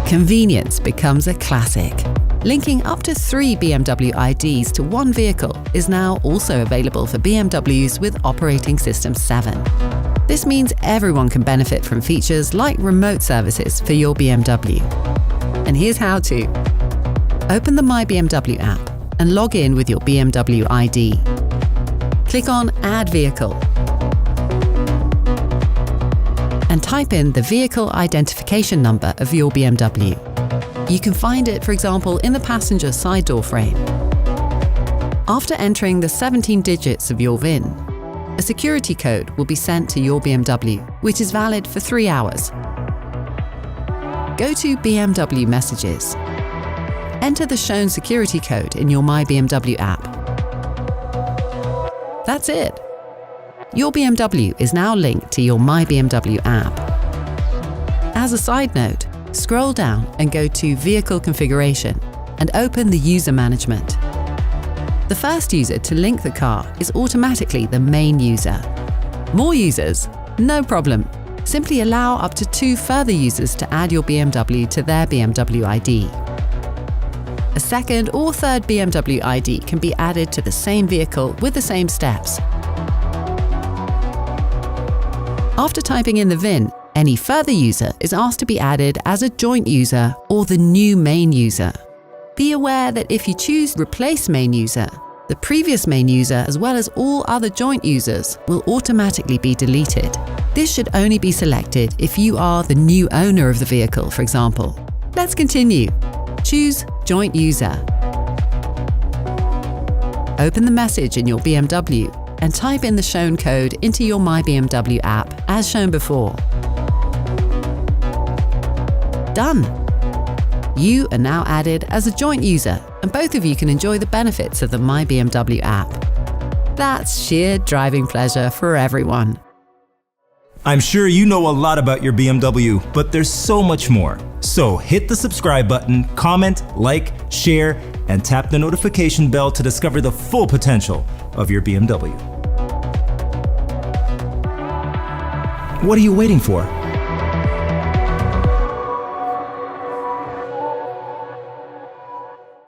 Convenience becomes a classic. Linking up to 3 BMW IDs to one vehicle is now also available for BMWs with Operating System 7. This means everyone can benefit from features like remote services for your BMW. And here's how to. Open the My BMW app and log in with your BMW ID. Click on Add Vehicle and type in the vehicle identification number of your BMW. You can find it, for example, in the passenger side door frame. After entering the 17 digits of your VIN, a security code will be sent to your BMW, which is valid for 3 hours. Go to BMW Messages. Enter the shown security code in your My BMW app. That's it. Your BMW is now linked to your My BMW app. As a side note, scroll down and go to Vehicle Configuration and open the User Management. The first user to link the car is automatically the main user. More users? No problem. Simply allow up to 2 further users to add your BMW to their BMW ID. A second or third BMW ID can be added to the same vehicle with the same steps. After typing in the VIN, any further user is asked to be added as a joint user or the new main user. Be aware that if you choose Replace Main User, the previous main user as well as all other joint users will automatically be deleted. This should only be selected if you are the new owner of the vehicle, for example. Let's continue. Choose Joint User. Open the message in your BMW and type in the shown code into your My BMW app as shown before. Done! You are now added as a joint user, and both of you can enjoy the benefits of the My BMW app. That's sheer driving pleasure for everyone. I'm sure you know a lot about your BMW, but there's so much more. So hit the subscribe button, comment, like, share, and tap the notification bell to discover the full potential of your BMW. What are you waiting for?